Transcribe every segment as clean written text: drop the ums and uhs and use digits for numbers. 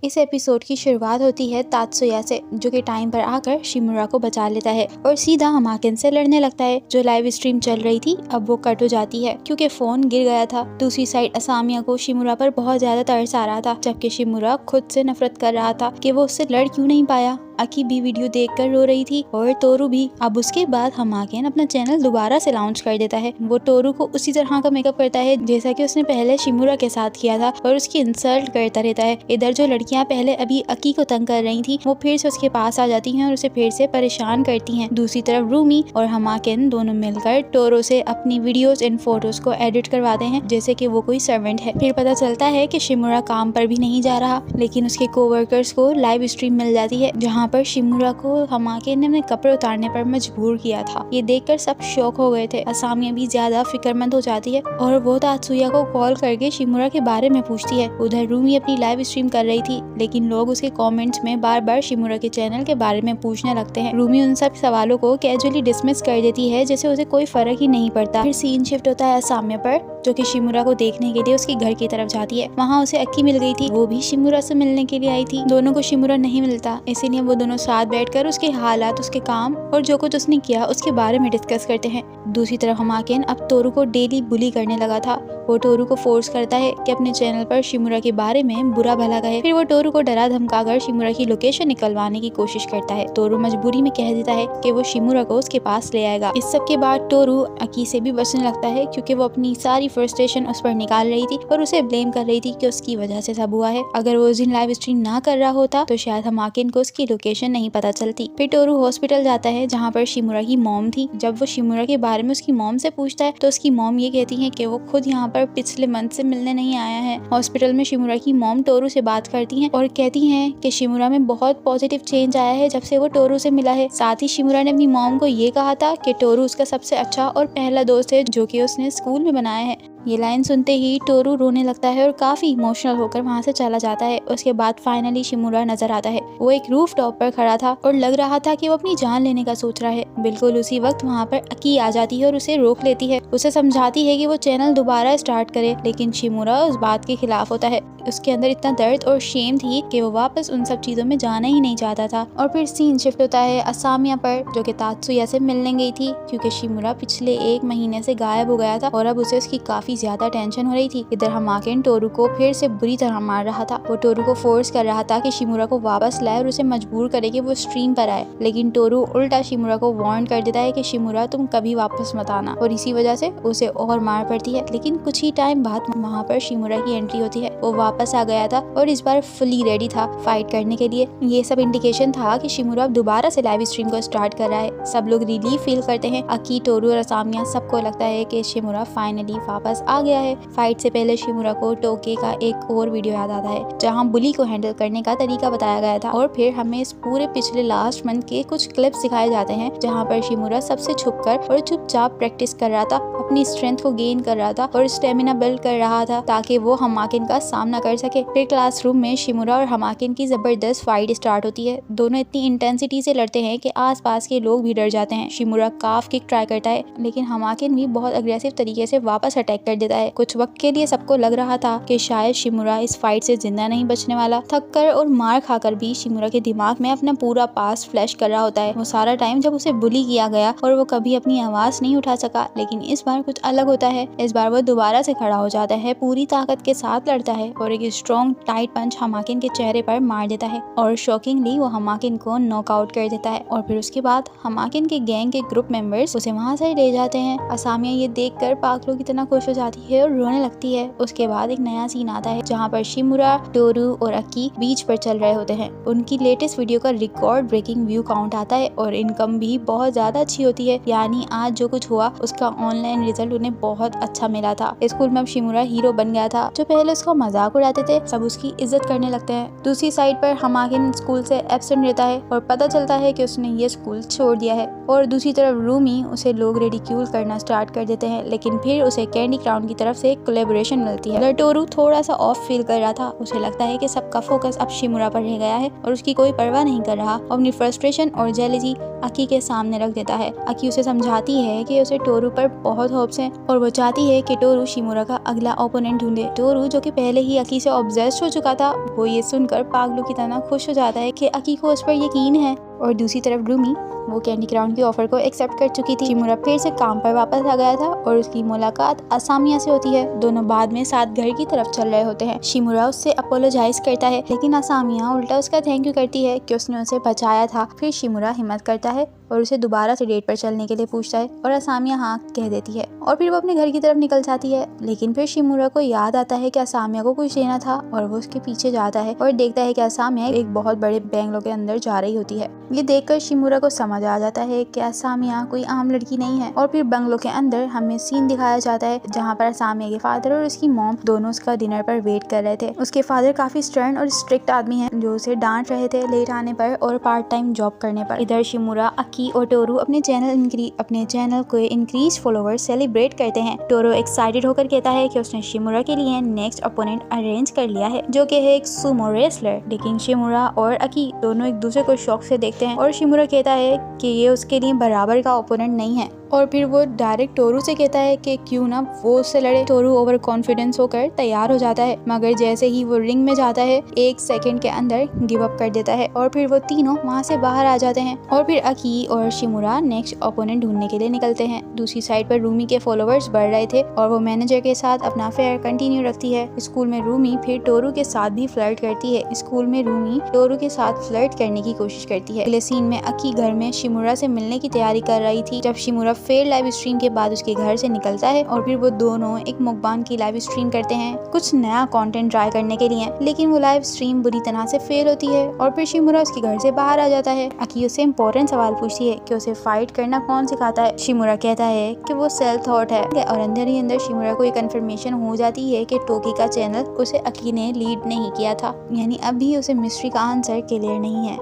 इस एपिसोड की शुरुआत होती है तात्सुया से, जो कि टाइम पर आकर शिमुरा को बचा लेता है और सीधा हमाकिन से लड़ने लगता है। जो लाइव स्ट्रीम चल रही थी अब वो कट हो जाती है क्योंकि फोन गिर गया था। दूसरी साइड असामिया को शिमुरा पर बहुत ज्यादा तरस आ रहा था, जबकि शिमुरा खुद से नफरत कर रहा था कि वो उससे लड़ क्यों नहीं पाया। अकी भी वीडियो देखकर रो रही थी और टोरू भी। अब उसके बाद हमाकिन अपना चैनल दोबारा से लॉन्च कर देता है। वो टोरू को उसी तरह का मेकअप करता है जैसा कि उसने पहले शिमुरा के साथ किया था और उसकी इंसल्ट करता रहता है। इधर जो लड़कियां पहले अभी अकी को तंग कर रही थी वो फिर से उसके पास आ जाती हैं और उसे फिर से परेशान करती हैं। दूसरी तरफ रूमी और हमाकिन दोनों मिलकर टोरू से अपनी वीडियोस एंड फोटोज को एडिट करवाते हैं जैसे कि वो कोई सर्वेंट है। फिर पता चलता है कि शिमुरा काम पर भी नहीं जा रहा, लेकिन उसके कोवर्कर्स को लाइव स्ट्रीम मिल जाती है जहाँ पर शिमुरा को हमाकिन ने अपने कपड़े उतारने पर मजबूर किया था। ये देखकर सब शॉक हो गए थे। असामिया भी ज्यादा फिक्रमंद हो जाती है और वो तात्सुया को कॉल करके शिमुरा के बारे में पूछती है। उधर रूमी अपनी लाइव स्ट्रीम कर रही थी, लेकिन लोग उसके कमेंट्स में बार बार शिमुरा के चैनल के बारे में पूछने लगते हैं। रूमी उन सब सवालों को कैजुअली डिसमिस कर देती है जैसे उसे कोई फर्क ही नहीं पड़ता। फिर सीन शिफ्ट होता है असामिया पर, जो कि शिमुरा को देखने के लिए उसके घर की तरफ जाती है। वहाँ उसे अक्की मिल गई थी, वो भी शिमुरा से मिलने के लिए आई थी। दोनों को शिमुरा नहीं मिलता, इसीलिए वो दोनों साथ बैठकर उसके हालात, उसके काम और जो कुछ उसने किया उसके बारे में डिस्कस करते हैं। दूसरी तरफ हमाकिन अब टोरू को डेली बुली करने लगा था। वो टोरू को फोर्स करता है कि अपने चैनल पर शिमुरा के बारे में बुरा भला कहे। फिर वो टोरू को डरा धमकाकर शिमुरा की लोकेशन निकलवाने की कोशिश करता है। टोरू मजबूरी में कह देता है कि वो शिमुरा को उसके पास ले आएगा। इस सब के बाद टोरू अकी से भी बचने लगता है क्योंकि वो अपनी सारी फ्रस्ट्रेशन उस पर निकाल रही थी और उसे ब्लेम कर रही थी कि उसकी वजह से सब हुआ है। अगर वो उस दिन लाइव स्ट्रीम ना कर रहा होता तो शायद हमाकिन को उसकी लोकेशन नहीं पता चलती। फिर टोरू हॉस्पिटल जाता है जहाँ पर शिमुरा की मॉम थी। जब वो शिमुरा के बारे में उसकी मॉम से पूछता है तो उसकी मॉम ये कहती है कि वो खुद यहाँ पर पिछले मंथ से मिलने नहीं आया है। हॉस्पिटल में शिमुरा की मॉम टोरू से बात करती हैं और कहती हैं कि शिमुरा में बहुत पॉजिटिव चेंज आया है जब से वो टोरू से मिला है। साथ ही शिमुरा ने अपनी मॉम को ये कहा था कि टोरू उसका सबसे अच्छा और पहला दोस्त है जो कि उसने स्कूल में बनाया है। ये लाइन सुनते ही टोरू रोने लगता है और काफी इमोशनल होकर वहाँ से चला जाता है। उसके बाद फाइनली शिमुरा नजर आता है। वो एक रूफ टॉप पर खड़ा था और लग रहा था कि वो अपनी जान लेने का सोच रहा है। बिल्कुल उसी वक्त वहाँ पर अकी आ जाती है और उसे रोक लेती है। उसे समझाती है कि वो चैनल दोबारा स्टार्ट करे, लेकिन शिमुरा उस बात के खिलाफ होता है। उसके अंदर इतना दर्द और शेम थी कि वो वापस उन सब चीजों में जाना ही नहीं चाहता था। और फिर सीन शिफ्ट होता है असामिया पर, जो कि तात्सुया से मिलने गई थी क्योंकि शिमुरा पिछले 1 महीने से गायब हो गया था और अब उसे उसकी काफी ज्यादा टेंशन हो रही थी। इधर हमाकिन टोरू को फिर से बुरी तरह मार रहा था। वो टोरू को फोर्स कर रहा था कि शिमुरा को वापस लाए और उसे मजबूर करे कि वो स्ट्रीम पर आए, लेकिन टोरू उल्टा शिमुरा को वार्न कर देता है कि शिमुरा तुम कभी वापस मत आना, और इसी वजह से उसे और मार पड़ती है। लेकिन कुछ ही टाइम बाद वहाँ पर शिमुरा की एंट्री होती है। वो वापस आ गया था और इस बार फुली रेडी था फाइट करने के लिए। ये सब इंडिकेशन था कि शिमुरा अब दोबारा से लाइव स्ट्रीम को स्टार्ट कर रहा है। सब लोग रिलीफ फील करते हैं। अकी, टोरू और असामिया सबको लगता है कि शिमुरा फाइनली वापस आ गया है। फाइट से पहले शिमुरा को टोके का एक और वीडियो याद आता है जहां बुली को हैंडल करने का तरीका बताया गया था। और फिर हमें इस पूरे पिछले लास्ट मंथ के कुछ क्लिप्स दिखाए जाते हैं जहां पर शिमुरा सबसे छुपकर और चुपचाप प्रैक्टिस कर रहा था, अपनी स्ट्रेंथ को गेन कर रहा था और स्टेमिना बिल्ड कर रहा था ताकि वो हमाकिन का सामना कर सके। फिर क्लासरूम में शिमुरा और हमाकिन की जबरदस्त फाइट स्टार्ट होती है। दोनों इतनी इंटेंसिटी से लड़ते हैं कि आसपास के लोग भी डर जाते हैं। शिमुरा काफ किक ट्राई करता है, लेकिन हमाकिन भी बहुत अग्रेसिव तरीके से वापस अटैक कर देता है। कुछ वक्त के लिए सबको लग रहा था कि शायद शिमुरा इस फाइट से जिंदा नहीं बचने वाला। थककर और मार खाकर भी शिमुरा के दिमाग में अपना पूरा पास्ट फ्लैश कर रहा होता है। वो सारा टाइम जब उसे बुली किया गया और वो कभी अपनी आवाज नहीं उठा सका, लेकिन इस बार कुछ अलग होता है। इस बार वो दोबारा से खड़ा हो जाता है, पूरी ताकत के साथ लड़ता है और एक स्ट्रॉन्ग टाइट पंच हमाकिन के चेहरे पर मार देता है और शॉकिंगली वो हमाकिन को नॉकआउट कर देता है। और फिर उसके बाद हमाकिन के गैंग के ग्रुप मेंबर्स उसे वहाँ से ले जाते हैं। असामिया ये देखकर पागलों की तरह खुश हो जाती है और रोने लगती है। उसके बाद एक नया सीन आता है जहाँ पर शिमुरा, टोरू और अकी बीच पर चल रहे होते हैं। उनकी लेटेस्ट वीडियो का रिकॉर्ड ब्रेकिंग व्यू काउंट आता है और इनकम भी बहुत ज्यादा अच्छी होती है। यानी आज जो कुछ हुआ उसका ऑनलाइन रिजल्ट उन्हें बहुत अच्छा मिला था। स्कूल में अब शिमुरा हीरो बन गया था। जो पहले उसका मजाक उड़ाते थे सब उसकी इज्जत करने लगते हैं। दूसरी साइड पर हमाकिन स्कूल से एब्सेंट रहता है और पता चलता है कि उसने ये स्कूल छोड़ दिया है। और दूसरी तरफ रूमी उसे लोग रिडिक्यूल करना स्टार्ट कर देते हैं, लेकिन फिर उसे कैंडी क्राउन की तरफ से एक कोलैबोरेशन मिलती है। टोरू थोड़ा सा ऑफ फील कर रहा था। उसे लगता है कि सबका फोकस अब शिमुरा पर रह गया है और उसकी कोई परवाह नहीं कर रहा। अपनी फ्रस्ट्रेशन और जेलसी अकी के सामने रख देता है। अकी उसे समझाती है कि उसे टोरू पर बहुत होप्स हैं और वो चाहती है कि टोरू शिमुरा का अगला ओपोनेंट ढूंढे। टोरू जो कि पहले ही अकी से ऑब्सेस्ड हो चुका था, वो ये सुनकर पागलों की तरह खुश हो जाता है कि अकी को उस पर यकीन है। और दूसरी तरफ रूमी, वो कैंडी क्राउन की ऑफर को एक्सेप्ट कर चुकी थी। शिमुरा फिर से काम पर वापस आ गया था और उसकी मुलाकात असामिया से होती है। दोनों बाद में साथ घर की तरफ चल रहे होते हैं। शिमुरा उससे अपोलोजाइज करता है, लेकिन असामिया उल्टा उसका थैंक यू करती है कि उसने उसे बचाया था। फिर शिमुरा हिम्मत करता है और उसे दोबारा से डेट पर चलने के लिए पूछता है और असामिया हाँ कह देती है और फिर वो अपने घर की तरफ निकल जाती है। लेकिन फिर शिमुरा को याद आता है कि असामिया को कुछ देना था और वो उसके पीछे जाता है और देखता है कि असामिया एक बहुत बड़े बैंगलों के अंदर जा रही होती है। ये देखकर शिमुरा को समझ आ जाता है कि असामिया कोई आम लड़की नहीं है। और फिर बंगलो के अंदर हमें सीन दिखाया जाता है जहाँ पर असामिया के फादर और उसकी मॉम दोनों उसका डिनर पर वेट कर रहे थे। उसके फादर काफी स्टर्न और स्ट्रिक्ट आदमी हैं जो उसे डांट रहे थे लेट आने पर और पार्ट टाइम जॉब करने पर। इधर शिमुरा, अकी और टोरू अपने चैनल को इंक्रीज फॉलोवर्स सेलिब्रेट करते हैं। टोरू एक्साइटेड होकर कहता है कि उसने शिमुरा के लिए नेक्स्ट ओपोनेंट अरेंज कर लिया है जो कि है एक सुमो रेसलर। लेकिन शिमुरा और अकी दोनों एक दूसरे को शौक से देखते हैं और शिमुरा कहता है कि ये उसके लिए बराबर का ओपोनेंट नहीं है। और फिर वो डायरेक्ट टोरू से कहता है कि क्यों ना वो उससे लड़े। टोरू ओवर कॉन्फिडेंस होकर तैयार हो जाता है, मगर जैसे ही वो रिंग में जाता है 1 सेकंड के अंदर गिव अप कर देता है और फिर वो तीनों वहाँ से बाहर आ जाते हैं। और फिर अकी और शिमुरा नेक्स्ट ओपोनेंट ढूंढने के लिए निकलते हैं। दूसरी साइड पर रूमी के फॉलोवर्स बढ़ रहे थे और वो मैनेजर के साथ अपना अफेयर कंटिन्यू रखती है। स्कूल में रूमी फिर टोरू के साथ भी फ्लर्ट करती है। स्कूल में रूमी टोरू के साथ फ्लर्ट करने की कोशिश करती है। अगले सीन में अकी घर में शिमुरा से मिलने की तैयारी कर रही थी जब शिमुरा फेल लाइव स्ट्रीम के बाद उसके घर से निकलता है और फिर वो दोनों एक मुकबान की लाइव स्ट्रीम करते हैं कुछ नया कंटेंट ट्राई करने के लिए। लेकिन वो लाइव स्ट्रीम बुरी तरह से फेल होती है और फिर शिमुरा उसके घर से बाहर आ जाता है। अकी उससे इम्पोर्टेंट सवाल पूछती है कि उसे फाइट करना कौन सिखाता है। शिमुरा कहता है कि वो सेल्फ थॉट है और अंदर ही अंदर शिमुरा को ये कंफर्मेशन हो जाती है कि टोकी का चैनल उसे अकी ने लीड नहीं किया था, यानी अब भी उसे मिस्ट्री का आंसर क्लियर नहीं है।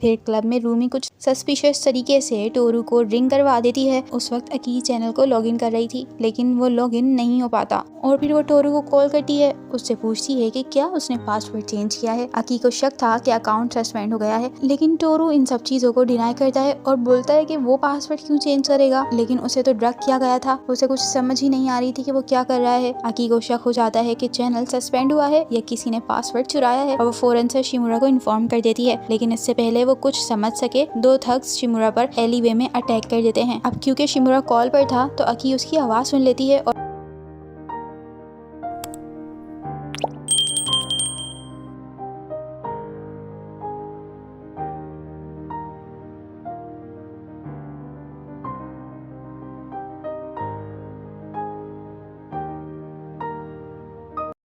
फिर क्लब में रूमी कुछ सस्पिशियस तरीके से टोरू को रिंग करवा देती है। उस वक्त अकी चैनल को लॉगिन कर रही थी लेकिन वो लॉगिन नहीं हो पाता और फिर वो टोरू को कॉल करती है, उससे पूछती है कि क्या उसने पासवर्ड चेंज किया है। अकी को शक था कि अकाउंट सस्पेंड हो गया है, लेकिन टोरू इन सब चीजों को डिनाई करता है और बोलता है कि वो पासवर्ड क्यों चेंज करेगा, लेकिन उसे तो ड्रग किया गया था। उसे कुछ समझ ही नहीं आ रही थी कि वो क्या कर रहा है। अकी को शक हो जाता है कि चैनल सस्पेंड हुआ है या किसी ने पासवर्ड चुराया है और वो फौरन से शिमुरा को इन्फॉर्म कर देती है। लेकिन इससे पहले वो कुछ समझ सके, 2 थग्स शिमुरा पर एलिवे में अटैक कर देते हैं। अब क्योंकि शिमुरा कॉल पर था तो अकी उसकी आवाज सुन लेती है और